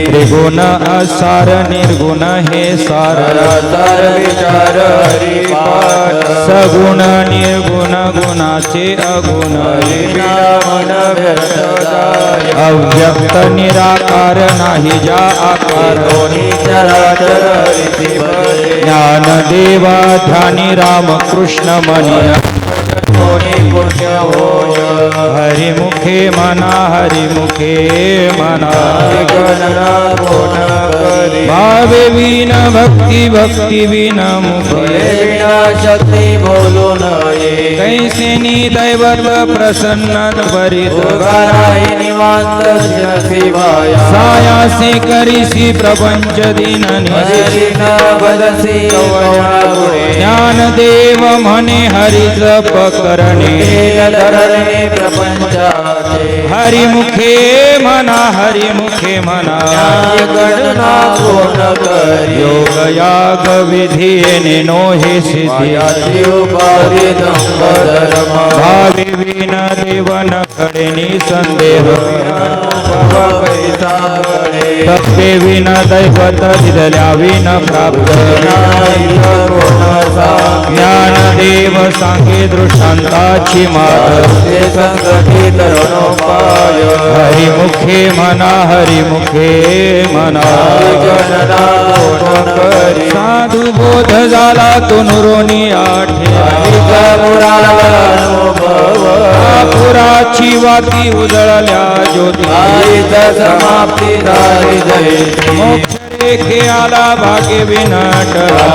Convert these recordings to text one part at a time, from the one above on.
त्रिगुण असार निर्गुण हे सार सार विचार हरिपाठ सगुण निर्गुण गुणाचे अगुण विना मन व्यर्थ जाय अव्यक्त निराकार नाही ज्या आकार दोन्ही चराचर हरिती भजे ज्ञानदेवा ध्यानी रामकृष्ण मनी कोणी पुण्य होय हरिमुखे मना हरिमुखे मना गणना कोण करी भावे विन भक्ती भक्ती विन मुखे विना शक्ती बोलू नये कैसेनी दैवत प्रसन्न भरित तुकाराई निवांत शिवाया सायासे करिसी प्रपंच दिननी भजशीन भजसी कवळापुरे ज्ञानदेव म्हणे हरि जप करणे धरणे प्रपंचाचे हरिमुखे मना हरिमुखे मना गणना कोण करी योग याग विधीने नो हे सिद्धी उपाधी दंभ धर्म भावे विन देवन कडेनी संदेह पैसा कडे तत्वे विन दैवत दिदल्या विन प्राप्त ज्ञानदेव सांगे दृष्टांताची मात संगती तरुणोपाय हरिमुखे मना हरिमुखे मना गणना कोण करी साधू बोध झाला तो नुरोनी आठे पुराची वाती उजळल्या ज्योती समाप्ती झाली जय मोक्ष रेखे आला भाग्य विनाटला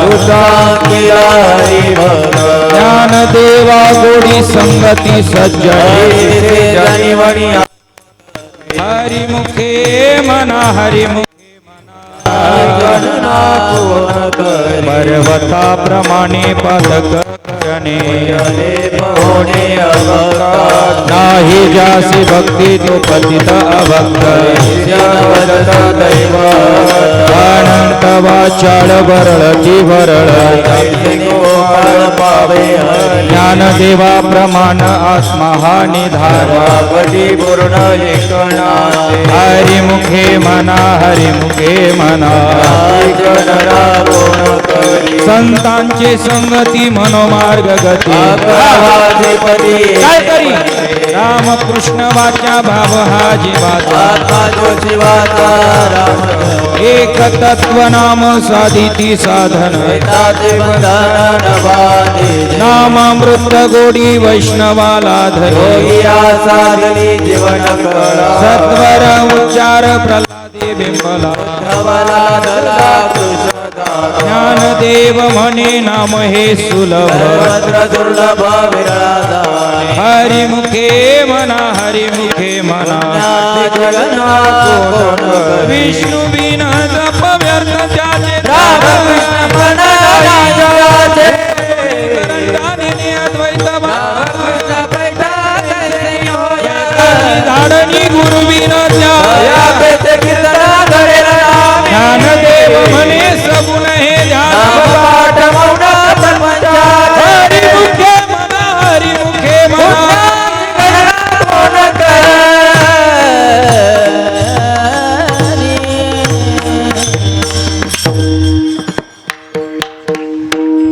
ज्ञानदेवा गोडी संगती सज्जनी हरिमुखे मना हरिमुखे गणना कोण करी पर्वताप्रमाणे पादक करणे होणे अवकाश नाही ज्यासी भक्ती तो पतित अभक्त दैव अनंत वाचाळ वरळती वरळ पावे ज्ञानदेवा प्रमाण आत्मा हा निधार पूर्ण एकणा हरिमुखे मना हरिमुखे मना संतांचे संगती मनोमार्ग गती काय करी रामकृष्ण वाचा भाव हा जीवाचा एक तत्व नाम साधिती साधन नामामृत गोडी वैष्णवाला धरी सत्वर उच्चार प्रल्हादी बिंबला ज्ञानदेव म्हणे नाम हे सुलभ दुर्लभ हरिमुखे मना हरिमुखे मना विष्णु बिन जप व्यर्थ त्याचे अद्वैत झाडणी गुरु बिन ज्ञानदेव म्हणे सबुन हे ध्यान हरिमुखे मना हरिमुखे मना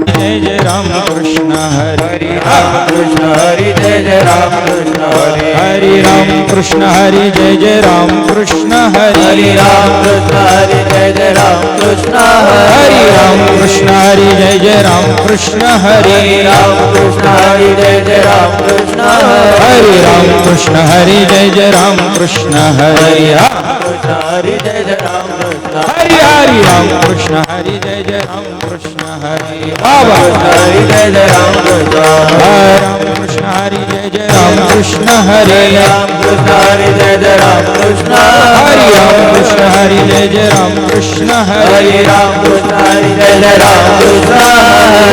जय जय राम कृष्ण हरि कृष्ण हरि जय जय राम कृष्ण हरि हरि राम कृष्ण हरि जय जय राम कृष्ण हरि हरि राम कृष्ण हरि जय जय राम कृष्ण हरि राम कृष्ण हरि जय जय राम कृष्ण हरि राम कृष्ण हरि जय जय राम कृष्ण हरि राम कृष्ण हरि जय जय राम कृष्ण हरि कृष्ण हरि जय जय राम कृष्ण हरि हरि राम कृष्ण हरि जय जय राम कृष्ण हरि बाबा हरि जय जय राम कृष्ण हरे राम कृष्ण हरि जय जय राम कृष्ण हरि राम कृष्ण हरि जय जय राम कृष्ण हरि राम कृष्ण हरि जय जय राम कृष्ण हरि राम कृष्ण हरि जय जय राम कृष्ण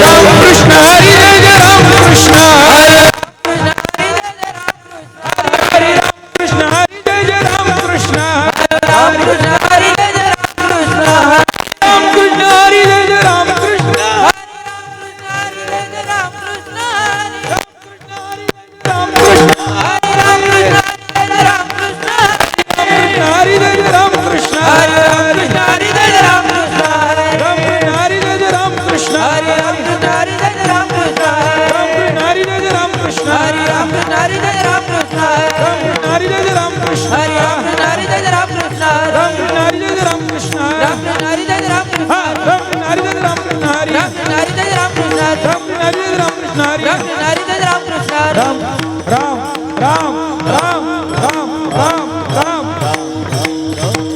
राम कृष्ण हरि जय जय राम कृष्ण हरि हरि राम कृष्ण हरि जय जय राम कृष्ण राम कृष्ण हरि जय जय राम कृष्ण राम कृष्ण हरि जय जय राम कृष्ण राम कृष्ण हरि जय जय राम कृष्ण रामकृष्ण हरी जय रामकृष्ण हरी. राम राम राम राम राम राम राम.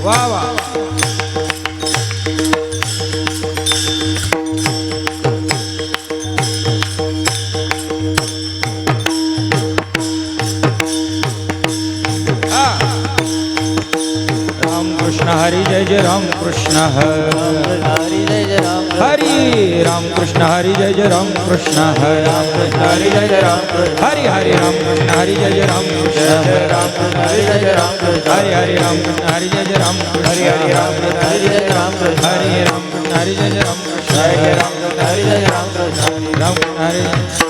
वा वा. रामकृष्ण हरी जय जय रामकृष्ण हरी जय जय रामकृष्ण हरी रामकृष्ण हरी जय जय रामकृष्ण हरी जय जय रामकृष्ण हरी हरी रामकृष्ण हरी जय जय रामकृष्ण हरी जय जय रामकृष्ण हरी हरी रामकृष्ण हरी जय जय रामकृष्ण हरी हरी रामकृष्ण हरी जय रामकृष्ण हरी रामकृष्ण हरी जय जय रामकृष्ण हरी जय रामकृष्ण हरी जय रामकृष्ण रामकृष्ण हरी.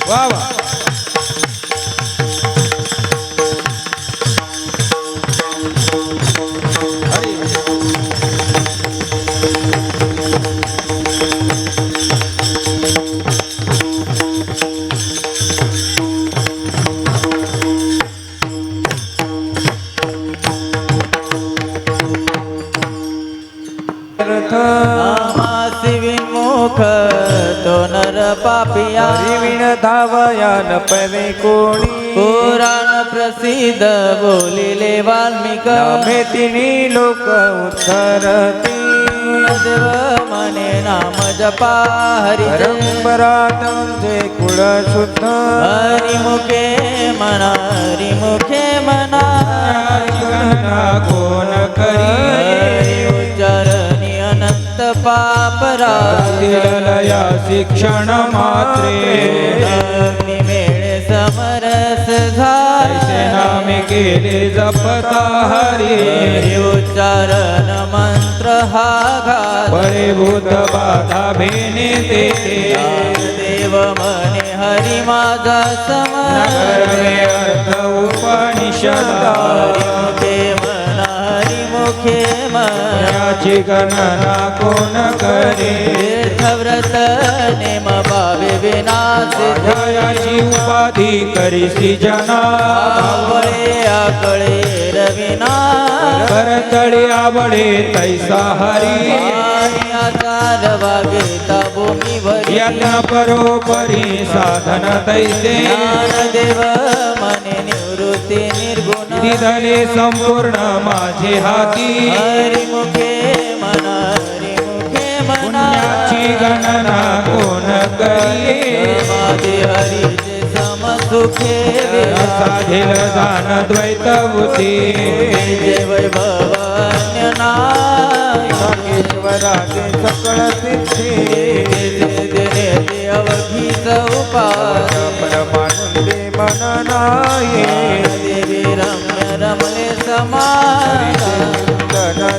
वा वा. हरी नामासी विमुख तो नर पापिया विण धावयान पवे कोणी पुराण प्रसिद्ध बोलिले वाल्मिक नामे तिनी लोक उत्तरती देव मने नाम जपा हरी जय परंपरा तुमचे कुळ शुद्ध हरी मुखे मना हरी मुखे मना गणना कोण करी हरी उच्चारणी अनंत पापरा लया शिक्षण मात्रे निमेळे समरस ऐसे झाले नामे केले जपता हरी हरी उच्चारण मंत्र हा घात बळे भूत बाधा भेने देते देव मने हरी माझा नगर समर में अर्थ उपनिषदा हरी मुखे मना हरी मुखे मना याची गणना कोण करे तीर्थव्रत नेम भावे विनाश याची उपाधी करीसी जना आवळे आकळे रविना करतळे आवडे तैसा हरी आणि आचार वागेता भूमीवर यत्न परोपरी साधन तैसे ज्ञानदेव मने निवृत्ती निर्गुण दिदले संपूर्ण माझे हाती हरी मुखे मना हरी मुखे मना पुण्याची गणना कोण करी समाधी हरीचे समसुखे साधेल जाण द्वैत बुद्धी जय वैभव अन्य नाय ईश्वराचे सकळ सिद्धी अवधीच उपाय परमानंदे मन नाये देवी रम्य रमले समान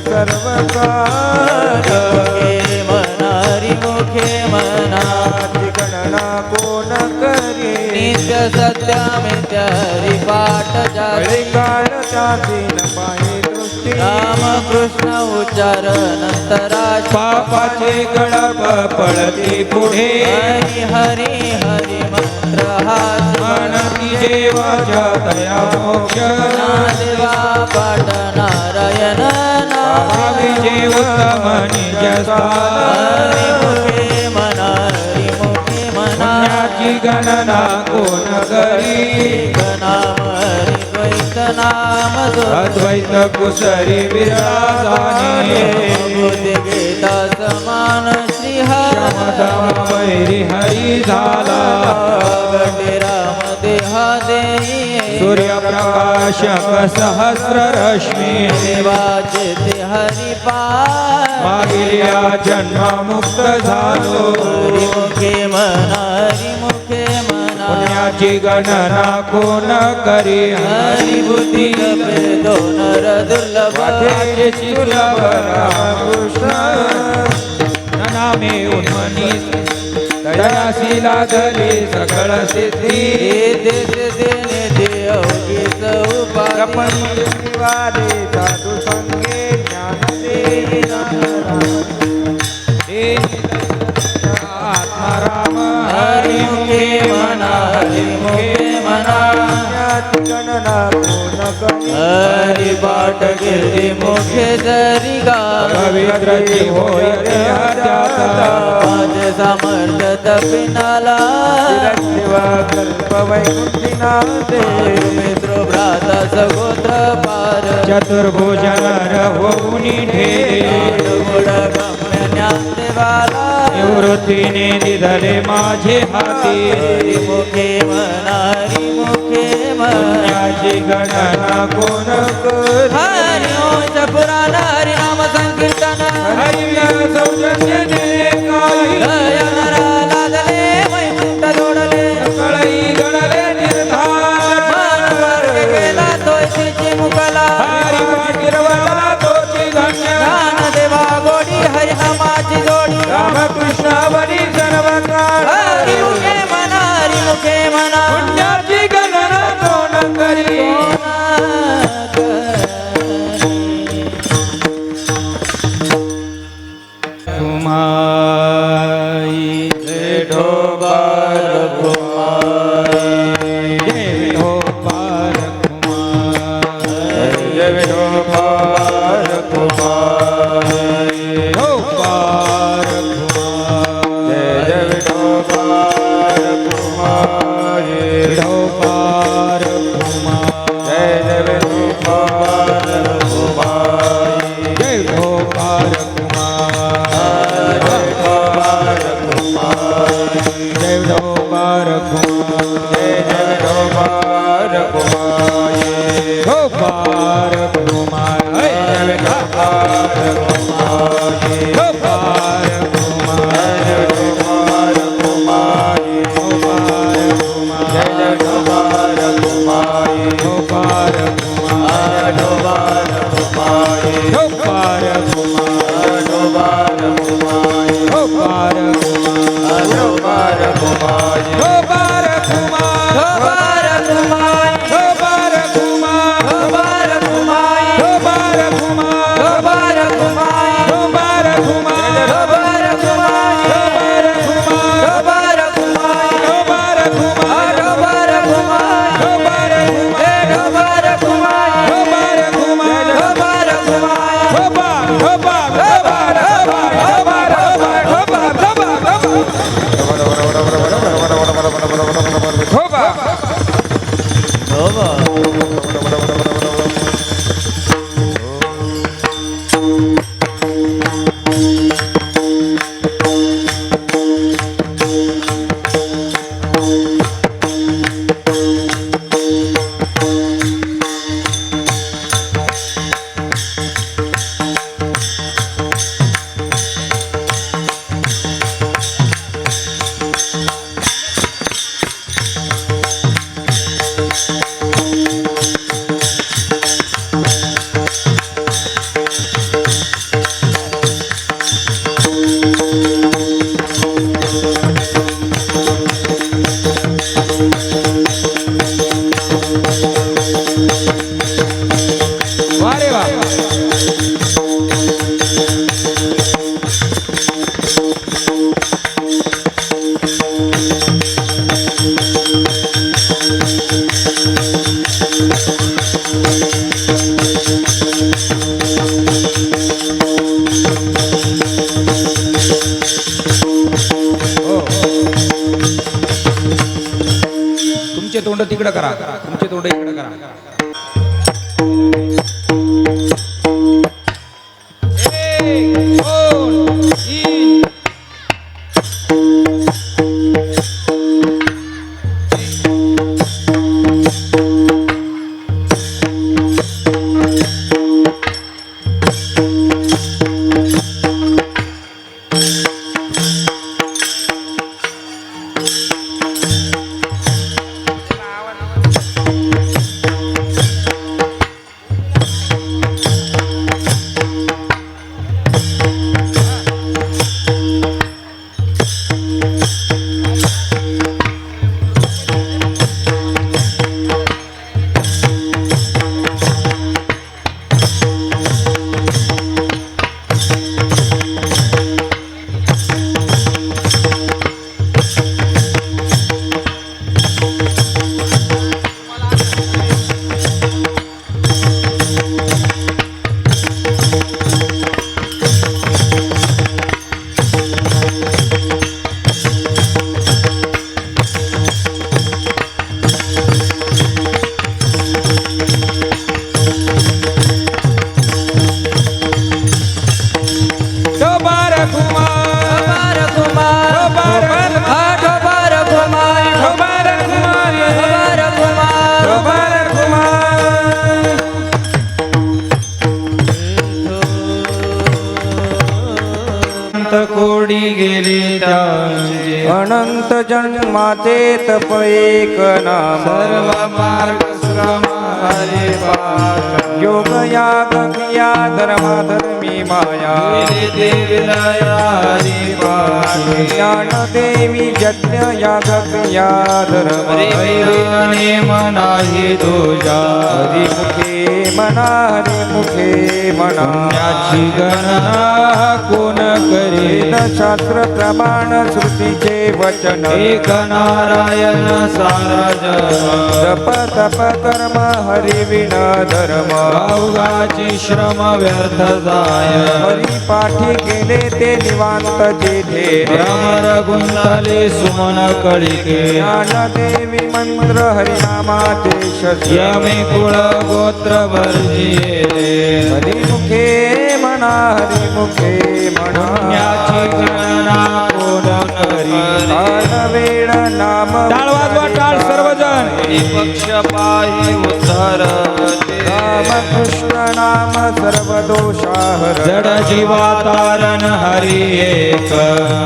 सर्व कार्य मुखे मना हरी मुखे मना गणना कोण करे नित्य सत्य मिथ्या हरी पाठ जाती काळ त्याची न पाहे दृष्टी राम कृष्ण उच्चार नंतराची पापाचे गडप पळती पुढे हरी हरी हरी मंत्र हा म्हणती देवाच्या दया मोक्ष देवा पाठ नारायण भावी जे उत्तम निज हरी मुखे मना हरी मुखे मना गणना कोण करी नाम द्वैत नाम अद्वैत कुसरी विराजाने बुद्धी गीता समान श्रीहरी वैरी हरी झाला राम देहा देई सूर्यप्रकाशक सहस्र रश्मी देवाचे ते हरिपाल मागिल्या जन्म मुक्त झालो हरिमुखे म्हणा हरिमुखे म्हणा पुण्याची गणना कोण करी हरिबुद्धी लभे दोनर दुर्लभ वाटेची दुर्लभ रामकृष्ण नामे उन्मनी दयासी लागली सकळ सिद्धी देने दे अवघीच उपाधी साधू संगे ज्ञान दे आत्माराम हरिमुखे म्हणा हरिमुखे म्हणा गणना कोण करी हरिपाठ कीर्ती मुखे जरी गा पवित्रची होय त्यात माझे समर्थ तपिनाला शिवा कल्प वैकुंठीनाथ मित्र भ्राता सगोत्र पार चतुर्भुज नर होऊन ठेले गुड गम्य ज्ञान देवाला निवृत्तीने दिधले माझे हाती हरिमुखे म्हणा हरिमुखे म्हणा पुण्याची गणना कोण करी हरिओंश पुराण हरिनाम संकीर्तन हरिया सौजन्य दे काही दयानरा लादले वैकुंठ जोडले कळई गणले निर्धार मानवर्ग केला तोयची मुकला हरी पाठिरवला तोची धन्य ज्ञान देवा गोडी हरिनामाची जोडी रामकृष्ण वरी सर्वकाळ हरिमुखे म्हणा हरिमुखे म्हणा पुण्याची गणना कोण करी कुमाई ढोबार कुमारी जय विठोबार कुमार जय विठोबार कुमार विठोबार कुमार जय विठोबार कुमार विठोबार कुमार जय विठोबार कुमार जय विठोबार कुमार जय विठोबार कुमार जय विठोबार कुमार विठोबार कुमार जय विठोबार कुमार विठोबार कुमार विठोबार कुमार विठोबार कुमार जय विठोबार कुमार विठोबार कुमार विठोबार कुमार विठोबार कुमार विठोबार कुमार विठोबार कुमार विठोबार कुमार विठोबार कुमार ढोबार कुमारी विठोबार कुमार ढोबार कुमारी विठोबार कुमार ढोबार कुमारी विठोबार कुमार ढोबार कुमारी विठोबार कुमार ढोबार कुमारी विठोबार कुमार ढोबार कुमारी विठोबार कुमार ढोबार कुमारी विठोबार कुमार ढोबार कुमारी ढोबार ढोबार ढोबार ढोबार ढोबार ढोबार ढोबार वारे वा हो तिकडे करा तुमचे तोंड इकडे करा एक, दोन, तीन. कोडी गेली त्यांचे अनंत जन्माचे तप एक नाम सर्व मार्ग सुगम हरे पार योग याग क्रिया धर्माधर्मी माया देविलया हरि पार ज्ञान देवी यज्ञ याग क्रिया धर्म नेम नाही तुझा हरिमुखे मना हरिमुखे मना पुण्याची गणना कोण करी शास्त्र प्रमाण श्रुतीचे वचन एक नारायण सारा जग तप तप कर्म हरिविण धर्म अवघाची श्रम व्यर्थ जाय हरी पाठी गेले ते निवांत जेथे भ्रमर गुंतले सुमन कळिके ज्ञानदेवी मंत्र हरिनामाचे शस्त्र यमे कुळ गोत्र वर्जिले हरिमुखे म्हणा हरिमुखे म्हणा पुण्याची गणना कोण करी काल वेळ नाम टाळ वाजवा टाळ सर्वजण पक्ष पायी उद्धरते रामकृष्ण नाम सर्व दोषाहर जड जीवा तारण हरी एक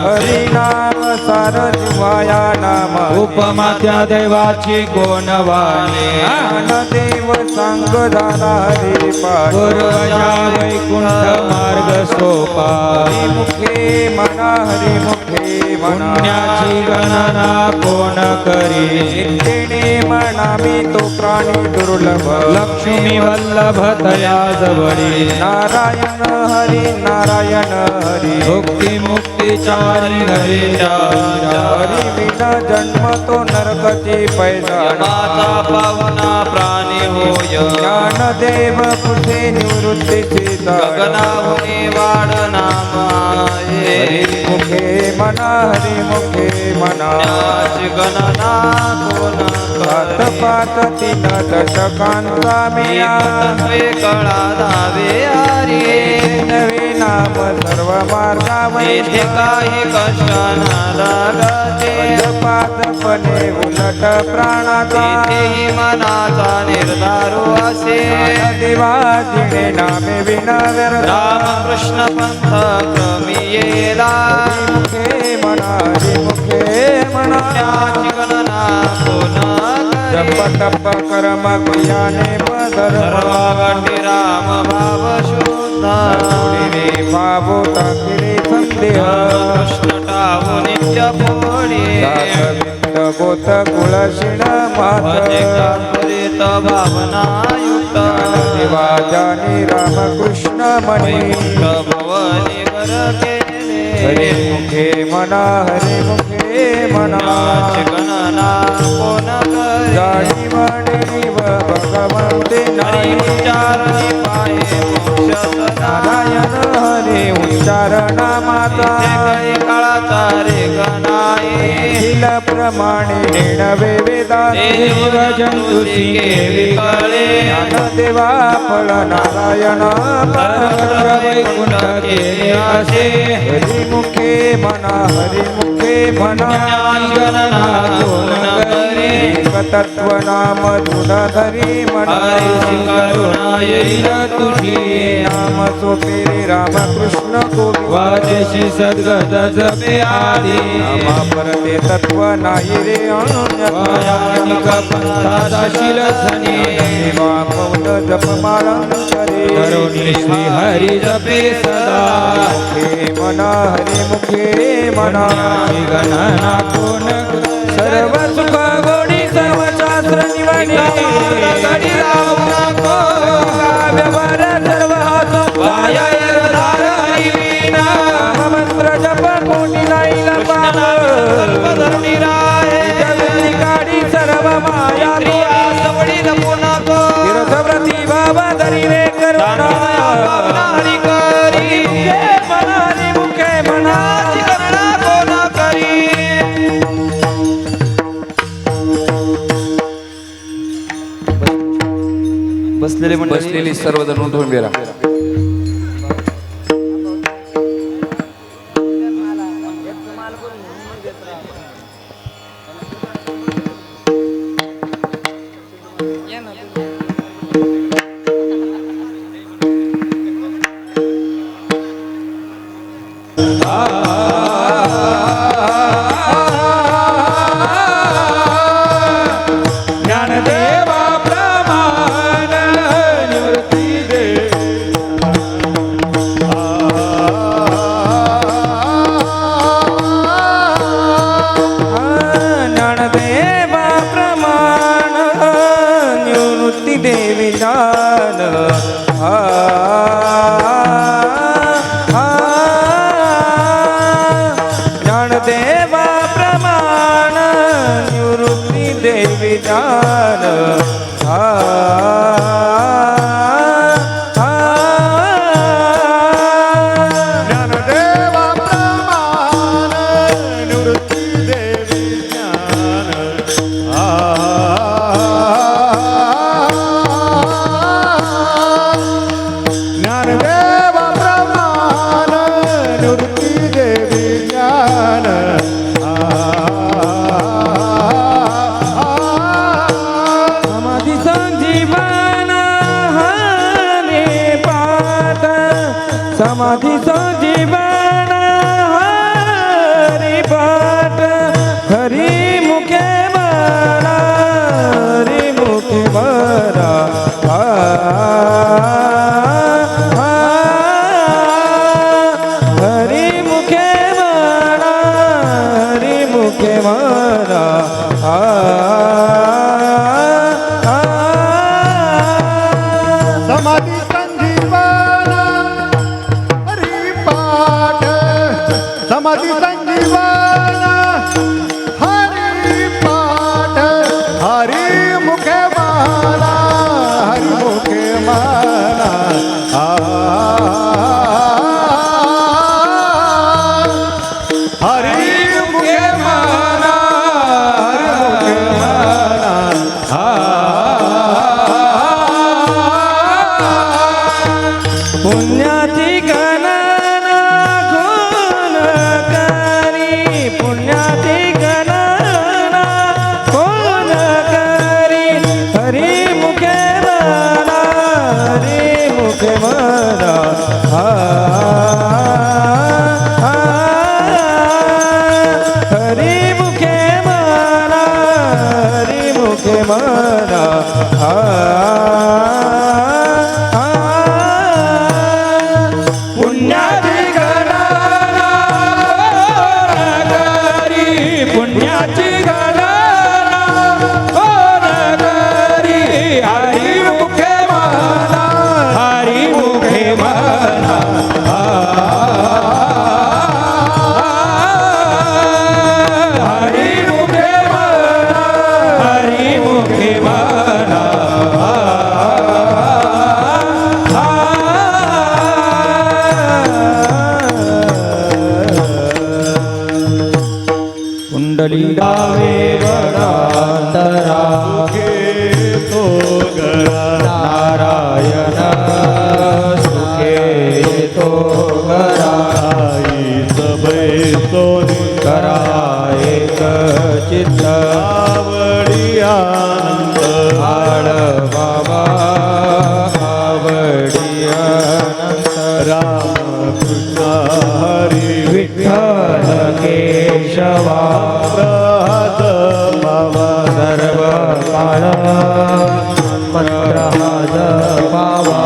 हरिनाम सार जीवाया नाम उपमा त्या देवाची गोनवाने ज्ञानदेव सांग झाला हरी पाठ पूर्वजा वैकुंठ मार्ग सोपा हरिमुखे म्हणा हरिमुखे म्हणा पुण्याची गणना कोण करी नित्येने म्हणामी तो प्राणी दुर्लभ लक्ष्मी वल्लभ तया जवळी नारायण हरी नारायण हरी मुक्ती मुक्तीचारी हरीच्या हरी विना जन्म तो नरकची पैदा माता पावना प्राणी होय ज्ञानदेव कुठे निवृत्तीची गगनाहुनी वाढ नाम आहे हरिमुखे म्हणा हरिमुखे म्हणा पुण्याची गणना कोण पात करे पात तीन दशकांचा मिया तत्वे कळा धावे हरी नवे नाम सर्व मार्गावर येथे काही कशाना लागते पातपणे उलट प्राणाचा तेथेही मनाचा निर्धारू असे देवाजिने नामे विना व्यर्थ रामकृष्ण पंथ क्रमी येला मुखे म्हणा मुखे म्हणा पुण्याची गणना कोण जप करे तप कर्म क्रियाने बदल सर्वागटी राम भाव शुद्ध रे भावो टाकिरे संदेह कृष्ण टावू नित्य फोडी दासविंद गोत कुळशिण भजे मात चातुरित भावनायुक्त देवाजानी रामकृष्ण मणी वैकुंठ भवनी घर केले हरे मुखे म्हणा हरे मुखे म्हणा पुण्याची गणना कोण करे जाणी वाणी व भगवंते हरी नाही उच्चारणी पाये मोक्ष सदा नारायण हरे उच्चारणा माता काही काळाचा रे शिल प्रमाणे नेणवे वेदांते देव जंतुसिके विकळे ज्ञानदेवा फळ नारायण वैकुंठ केले असे हरिमुखे म्हणा हरिमुखे म्हणा गणना कोण करे एकतत्व नाम धुनधरी म्हणा हरिची करुणा येईल तुझी नाम सोपे रे रामकृष्ण गोविंद वादेशी सद्गत जपे आधी नामा परते तत्व नाही रे वायानिक पंथाचा शिलसने देवा पौल जपमाळंतरे करुणी श्री हरी जपे सदा मुखे म्हणा हरिमुखे म्हणा गणना कोण सर्व सुख गोडी सर्व शास्त्र निवडी गडी राहू नको व्यवहार सर्व हात वाया धाराई विना मंत्र जप कोणी नाही लपाव सर्वधर्मी राहे जगती काढी सर्व माया प्रिया सवडी लपू नको तीर्थव्रती बाबा धरी वे करुणा हरी करी हरिमुखे म्हणा गणना कोण करी बसलेली सर्वजण उठून गेला ज्ञानदेवा प्रमाण निवृत्ती दे ज्ञानदेवा प्रमाण निवृत्ती देवी ज्ञान ज्ञानदेवा प्रमाण निवृत्ती देवी ज्ञान ज्ञानदेवा प्रमाण निवृत्ती देवी ज्ञान ज्ञानदेवा प्रमाण निवृत्ती देवी ज्ञान समाधी संजीवन हरे पाठ समाधी संजीवन हरि पाठ हरि मुखे मरा हरि मुखे मरा हरि मुखे मरा हरि मुखे मरा समाधी संजीवन हरि पाठ समाधी संजीवन हरि पाठ हरि मुखे माला हरि मुखे माला हरि मुखे माला हरि मुखे माला पुण्याची गणना कोण करी पुण्याची गणना कोण करी हरि मुखे म्हणा हरि मुखे म्हणा हरि मुखे म्हणा हरि मुखे म्हणा पुण्याची गणना कोण करी पुण्याची गणना कोण करी हरि मुखे म्हणा हरि मुखे म्हणा हरि मुखे म्हणा हरि मुखे म्हणा अनुग्रहाज पावा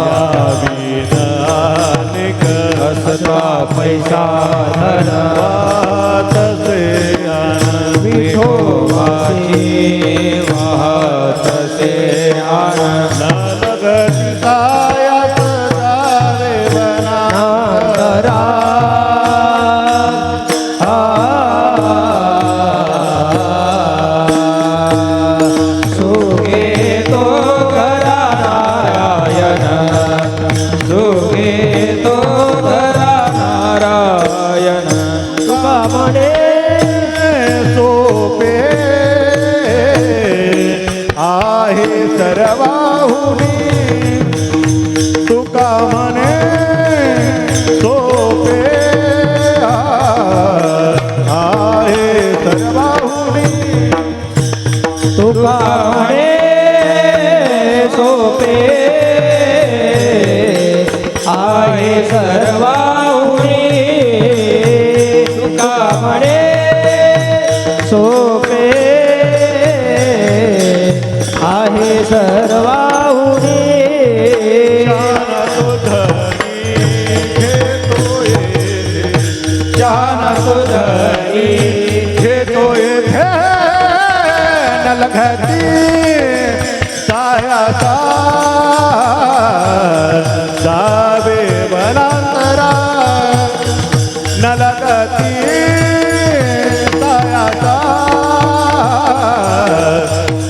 विनानिक असता पैसा धन वातसे आनंद विठोबाची वाहतसे आनंद लगतितायात जावे वनांतरा सुखे तो घरा नारायण सुखे तो घरा नारायण तुका म्हणे सोपे आहे सर्वाहुनी तुका म्हणे सोपे आहे सर्वाहुनी तुका म्हणे सोपे आहे सर्वाहुनी तुका म्हणे सोपे आहे सर्वाहुनी ज्ञान सुधरी घेतो येथे नलघती सायाचा जावे वनांतरा नलघती सायाचा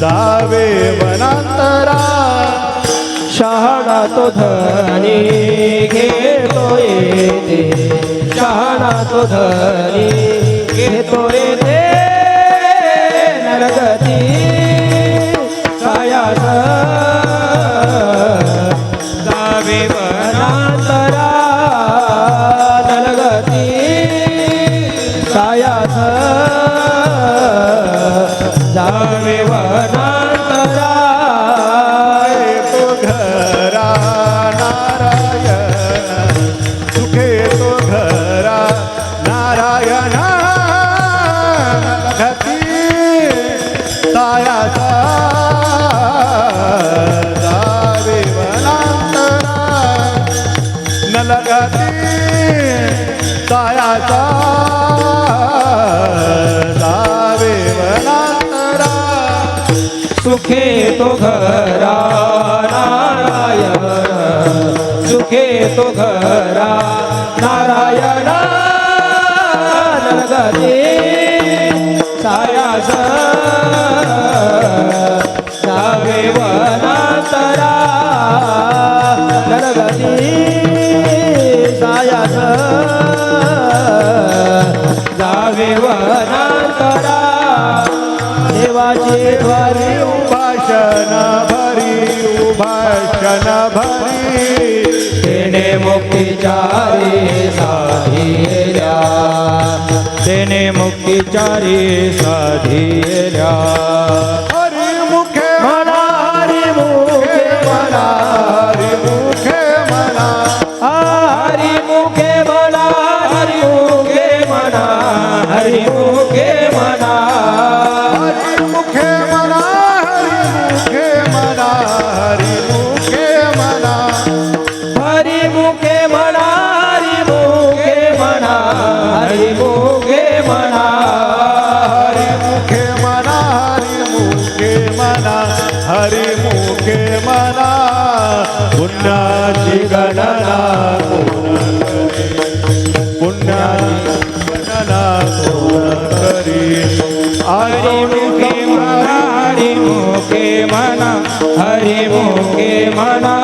जावे वनांतरा शहाणा तो धनी घेतो येते शहाणा तो धनी घेतो येते नरगती सायास जावे वनांतरा नरगती सायास जावे वनांतरा तो घरा नारायण सुखे तो घरा नारायण घती सायाचा जावे वनांतरा नलगती सायाचा जावे वनांतरा सुखे तो घरा नारायण सुखे तो घरा नारायण नरगती सायास जावे वनांतरा नरगती सायास जावे वनांतरा देवाचे द्वारे उभाषण भरी तेने मुक्तिचारी साधिल्या तेने मुक्तिचारी साधिल्या हरी मुखे म्हणा हरी मुखे म्हणा हरी मुखे म्हणा हरी मुखे म्हणा हरी मुखे म्हणा हरी मुखे म्हणा हरी मुखे म्हणा हरी मुखे म्हणा हरी मुखे म्हणा हरी मुखे म्हणा हरी मुखे म्हणा हरी मुखे म्हणा हरी मुखे म्हणा पुण्याची गणना पुण्याची गणना कोण करी हरी मुखे म्हणा हरी मुखे म्हणा हरी मुखे म्हणा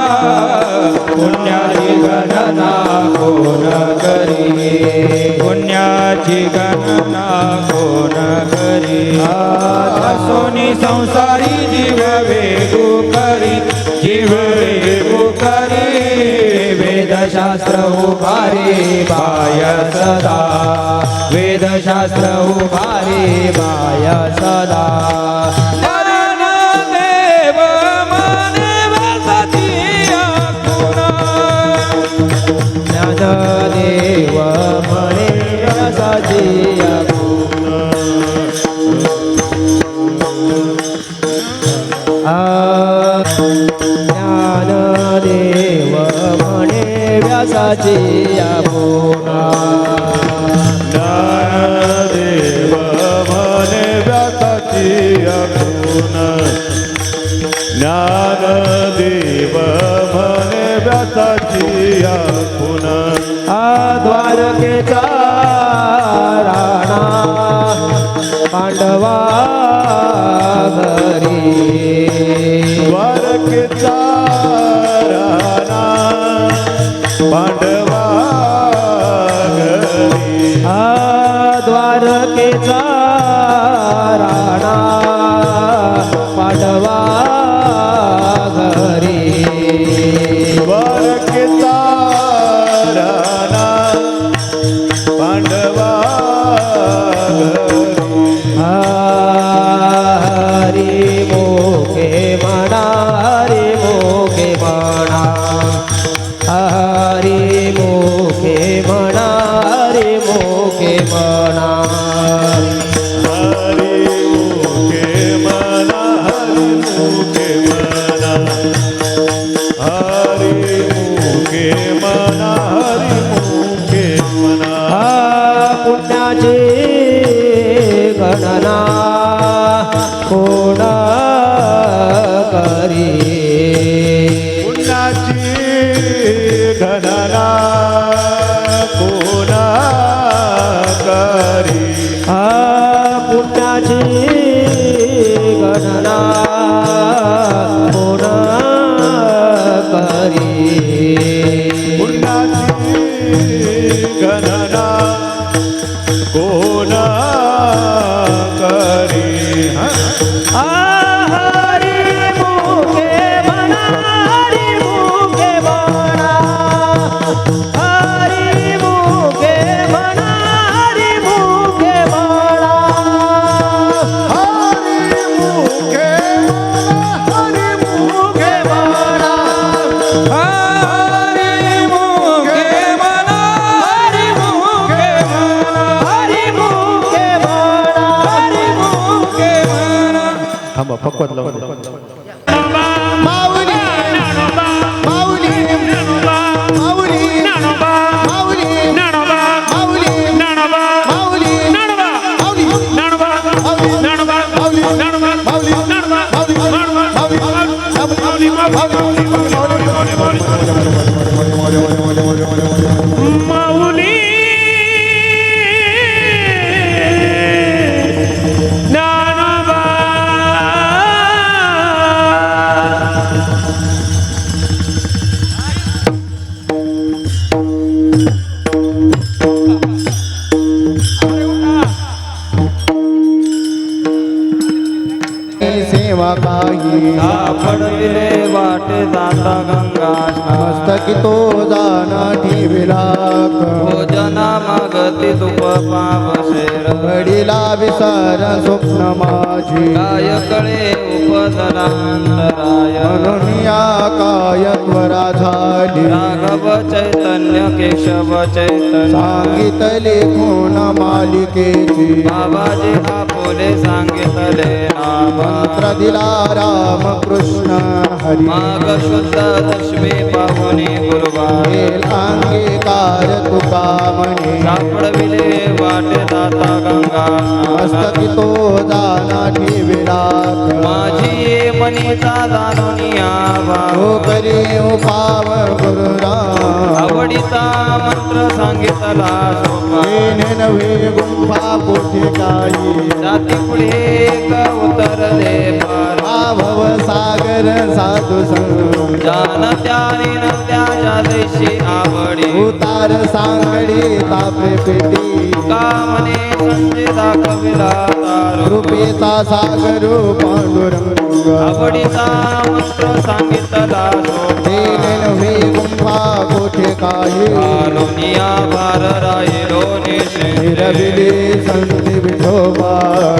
पुण्याची गणना कोण करी पुण्याची गणना कोण करी सोनी संसारी जीव वेगू करी जीव वेगू करी वेदशास्त्र उभारी बाय सदा वेदशास्त्र उभारी बाय सदा देव मानव सतिया कुणा ज्ञानदेव म्हणे सतिया कुणा ज्ञानदेव म्हणे व्यासाची या पुन्हा ज्ञानदेव म्हणे व्यासाची आपुन ज्ञानदेव म्हणे व्यासाची आपुन द्वारकेचा राणा पांडवा घरी द्वारकेचा राणा पांडवा घरी द्वारकेचा राणा पांडवा घरी द्वारकेचा राणा पांडवा हरी मोके म्हणा हरी मोके म्हणा हरी मोके म्हणा हरी मोके म्हणा हरी मुखे मना हरी मुखे मना हरी मुखे मना हरी मुखे मना पुण्याची गणना कोण करी पुण्याची गणना कोण करी पुण्याची गणना कोण करी पुण्याची गणना कोण करी हरी मुखे म्हणा हरी मुखे म्हणा हरी मुखे म्हणा हरी मुखे म्हणा हरी मुखे हरी मुखे म्हणा हरी मुखे म्हणा हरी मुखे म्हणा हरी मुखे म्हणा हरी मुखे म्हणा थांबा पक्वत लावून माऊली माऊली माऊली माऊली माऊली माऊली ज्ञानोबा सेवा काही सापडविले वाटे जाता गंगा मस्तकी तो जाना ठेविला भोजना मागती तुप पावशेर घडीला विसार स्वप्न माझी काय कळे उपदनांतराय म्हणून या काय त्वरा झाली राघव चैतन्य केशव चैतन्य सांगितले कोण मालिकेची बाबाजी आपुले सांगितले नाम मंत्र दिला राम कृष्ण हरी माघ शुद्ध दशमी पाहुणे गुरुवार अंगीकार तुका म्हणे सापडविले वाटे जाता गंगा मस्तकी तो जाना ठेविला माझी मनीचा जाणून यावा तो करी उपाव गुरुराम आवडीचा मंत्र सांगितला सोपा नवे गुंफा पोथे काही जाती पुढे एक उतर दे पार भव सागर साधू संग जान त्याने न त्याच्या देशी आवडी उतार सांगडी तापे पेटी कामने संजय दाखविला तारू कृपेचा सागर पांडुरंग आवडीचा मंत्र सांगितला सोपा नवे गुंफा कोठे काही आलोनिया भार राहिलो निशे निरविले संती विठोबा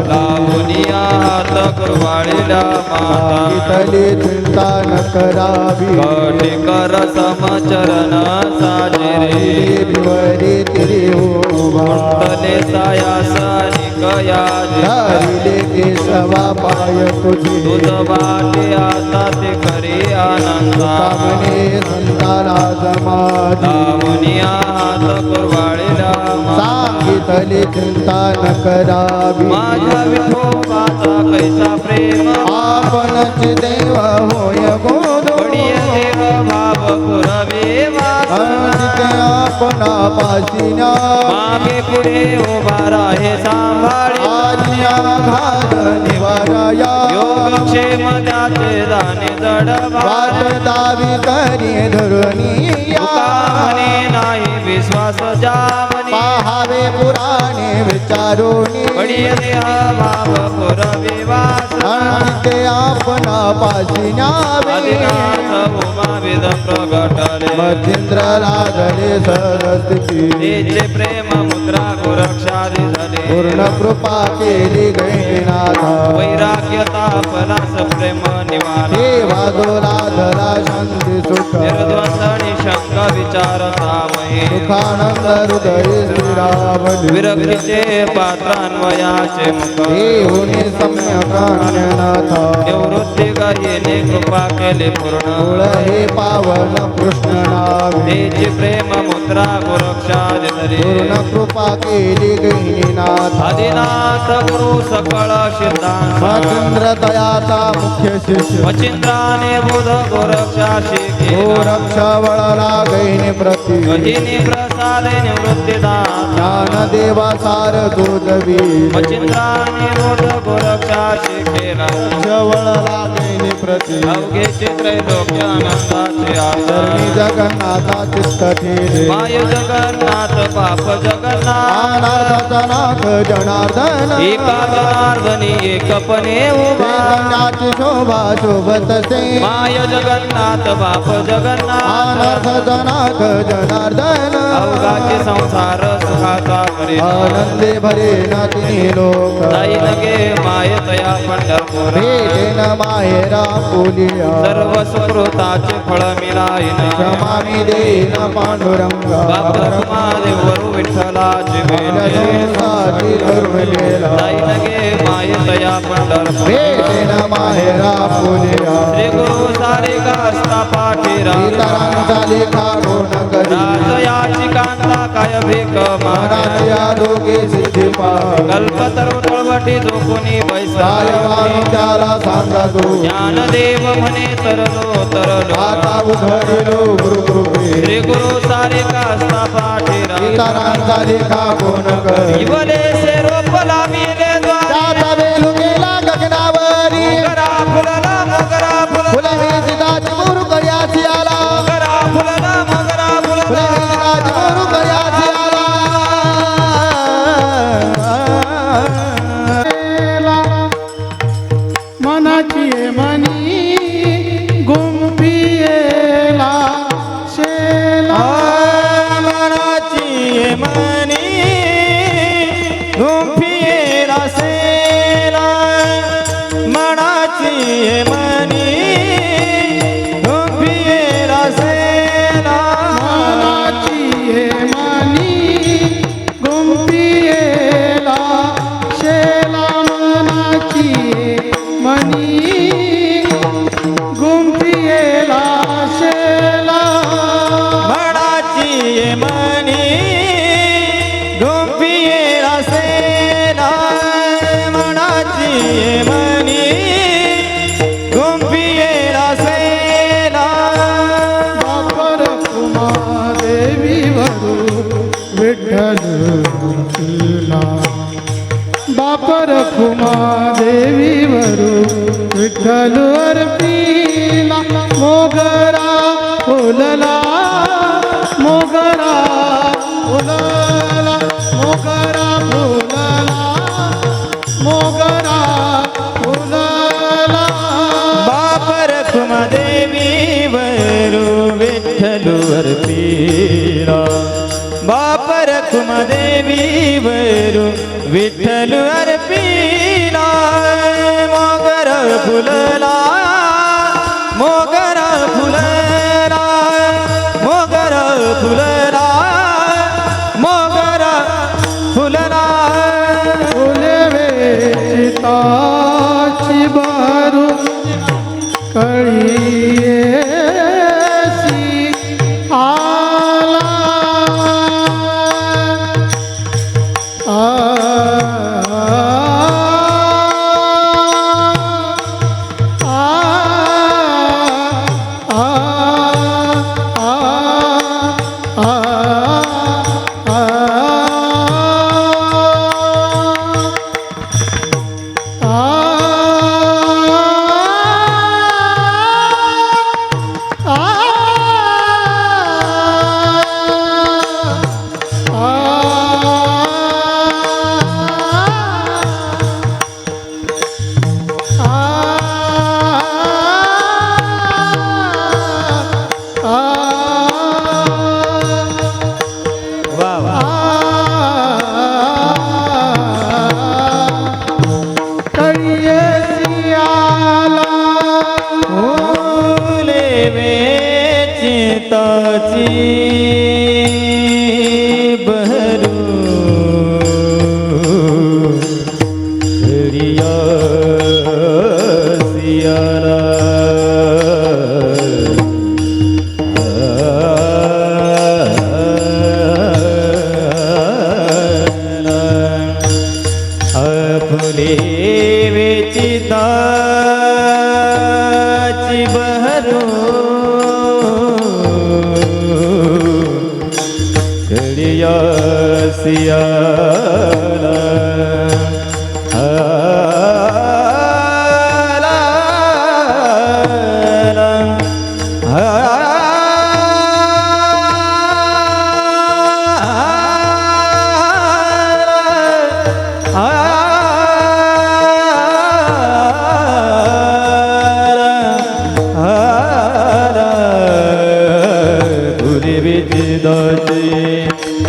लावनिया हात कुरवाळीला माता इतली चिंता न करावी कटी कर समचरण साजिरे विवरे तिरे उभा तले सायासानी कयाचे धरिले केशवा पाय तुझे तुझ वाटे आता ते खरे आनंदा कामने संताला समाधी दावनिया हात कुरवाळीला सांगितले चिंता न करावी माझ्या विठोबाचा कैसा प्रेम आपणच देव होय गोद बडिय देव भाव पुरवे वासना आपणा पासिना मागे पुढे उभा राहे सांभाळी आज्ञा घात निवाराया योगक्षेम त्याचे दाने जड वाट दावी करी धरणीया तुकाने नाही विश्वास जावनी पाहावे पुराणे विचारोनी बडिय देह भाव पुरवे वासना ते आपणा पासिनावे आदिनाथ उमाविद प्रगटले मच्छिंद्र लागले सरस्वती तेचे प्रेम मुद्रा गोरक्षादि झाले पूर्ण कृपा केली गैनाथा वैराग्यता पलास प्रेम निवारा देवा दोलाधला शांती सुख निर्द्वंसनी शंक विचारता महे सुखानंद हृदय श्रीरावली विरक्तीचे पात्रान्वयाचे मुख देऊनी सम्यक अन्यनाथ निवृत्ती गायीने कृपा केले पूर्ण कुळ हे पावन कृष्ण नावे तेची प्रेम मुद्रा गोरक्षादि धरे पूर्ण कृपा केली गैनीनाथ आदिनाथ गुरु सकळ सिद्धांत मच्छिंद्र दयाचा मुख्य शिष्य मचिंद्राने बुध गोरक्षाशी गोरक्ष वळला गैनी प्रती गहिनी प्रसादे निवृत्तीदान ज्ञानदेवा सार जोजवी मचिंद्राने बुध गोरक्षाशी केला वळला गैनी प्रती अवघे चित्र लोक्यानंदाचे धरणी आचरणी जगन्नाथा चित्त ठेले माय जगन्नाथ बाप जगन्नाथ अनाथाचा नाथ जनार्दन एका जनार्दनी एकपणे उभा वेदनाची शोभा शोभतसे माय जगन्नाथ बाप जगन्नाथ अनाथाचा नाथ जनार्दन अवघाचे संसार सुखाचा करे आनंदे भरे ना तिन्ही लोक जाईन गे माय तया पंढरपूर भेटेन माहेरा बोलिया सर्व सुकृताचे फळ मिळाईन क्षमामी देन पांडुरंगा बाप रखुमादेव वरु विठ्ठलाचे वेणे संसारी धर्म गेला जाईन गे माय तया पंढरपूर भेटेन माहेरा बोलिया श्री गुरु सारे गास्ता पाठीरा इतरांचा लेखा कोण करी राजयाची कांता काय भेक महाराज या दोघे सिद्धी पाय कल्पतरू तळवटी जो कोणी काय बैसा वाणू त्याला सांगा तो ज्ञानदेव म्हणे तरलो तरलो आता उधळलो गुरुकृपे श्री गुरु सारे कास्ता पाठीरा इतरांचा लेखा कोण करी इवले से रोपला मिले द्वारे त्याचा वेलू गेला गगनावरी मोगरा फुलला मोगरा फुलला फुले विजिताची मुरु कळ्याची आला मोगरा फुलला मोगरा फुले फुलला विजिताची मुरु कळ्याची आला मनाची मनी गुंफियेला शेला मनाची मनी गुंफियेला सेला मनाची मनी गुंफियेला सेला मनाची मनी गुंफियेला शेला मनाची मनी गुंफियेला शेला मनाची मनी गुंफियेला सेला मनाची मनी गुंफियेला सेला बापर कुमादेवी वरू विठ्ठल तुला बापर कुमादेवी वरू विठ्ठल अर्पिला मोगरा फुलला मोगरा फुलला मोगरा फुलला मोगरा फुलला बापर कुमदेवी वरू विठ्ठलवर पीरा बापर कुमदेवी वरू विठ्ठलवर पीरा मोगर फुलला मोगर फुलला मोगर फुलला मोगर फुलला फुले ताची बहरू घडिया सियारा फुले वेचिताची बहरू घडिया सियारा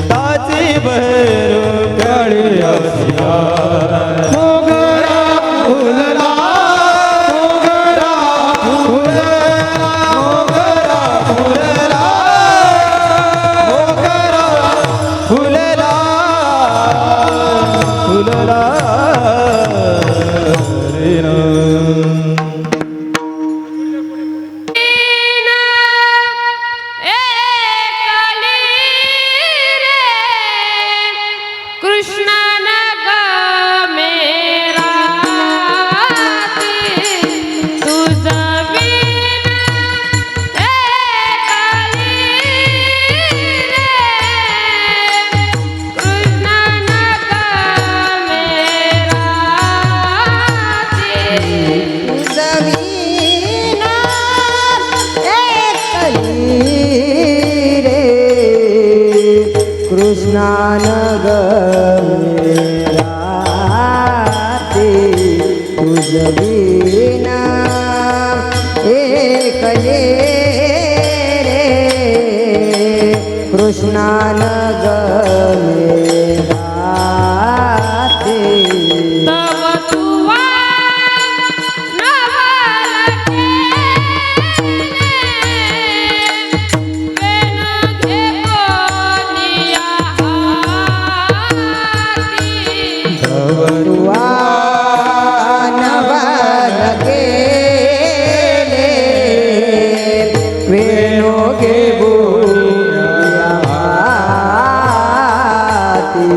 ताची बहरू घडिया सियारा मोगरा फुलला मोगरा फुलला मोगरा फुलला मोगरा फुलला फुलला रे तुझविना एकले रे कृष्णा नग मेराते तव तुवा नवलके वेणु घे कोनिया हाती तवरुआ नवलके वेणु घे बोलिया हाती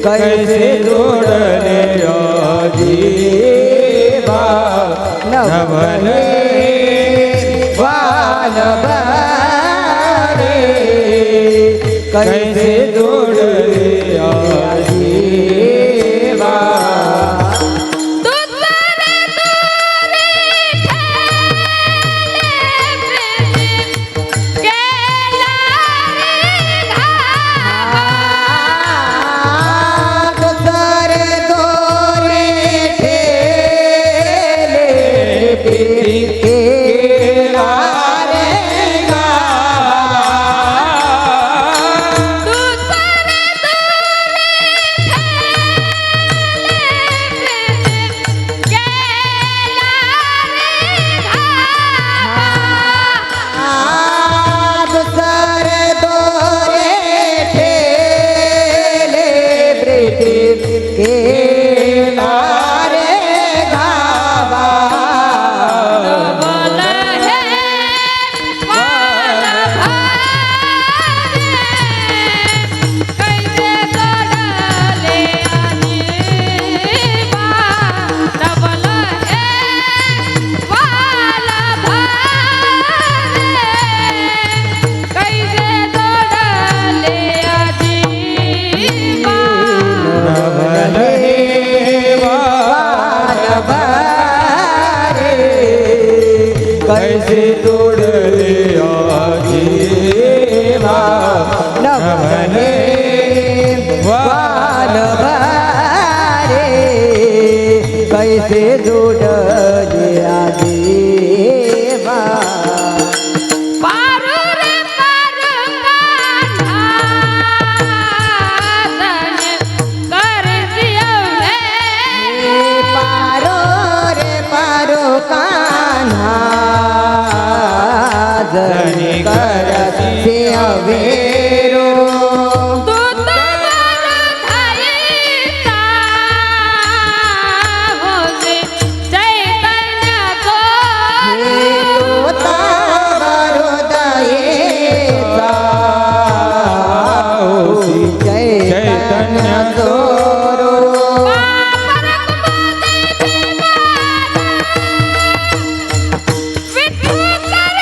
कैसे जोडले आजीबा नवले वालबारे कैसे जोडले आजीबा कैसे जोडले देवा पारू रे पारू कान्हा धन कर दियो रे पारो रे पारो कान्हा जन कर से अवेरो तू तो बर धाईता होसे चैतन्य को तारो दयेचा चैतन्य तोरो विठू कर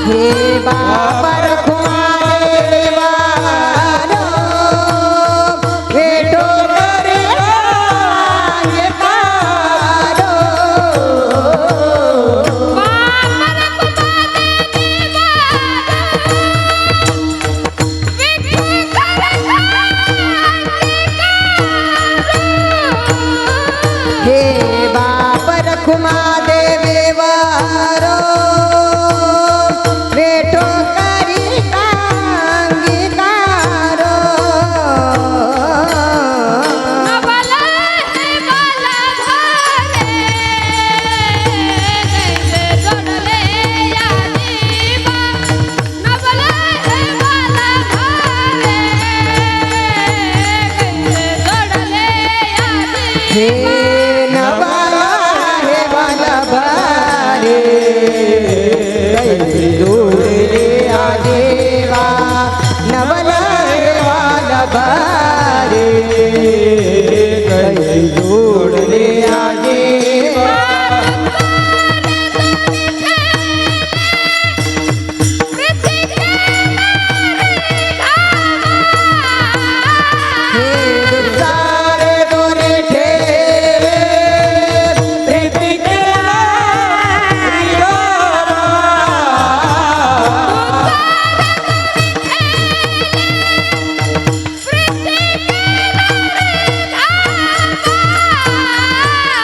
हे बापर खुमारेवारो भेटो करे ये कारो हे बापर खुमा देवे वारो भेटो करी कांगीकारो हे नवाला हे वाला भारे कैसे जोड़े आ देवा नवला हे वाला भारे कैसे जोड़े आ देवा हे दुसारे दोरे ठेरे प्रीति के लारी बाबा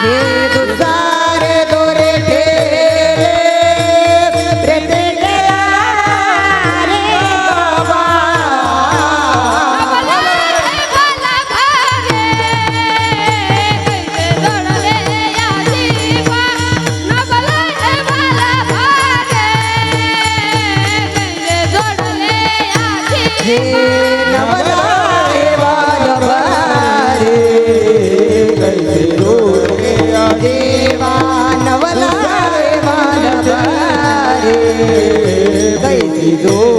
हे दुसारे दोरे ठेरे प्रीति के लारी बाबा हे नवला हे वाला भारे कैसे जोड़े आ देवा नवला हे वाला भारे कैसे जोड़े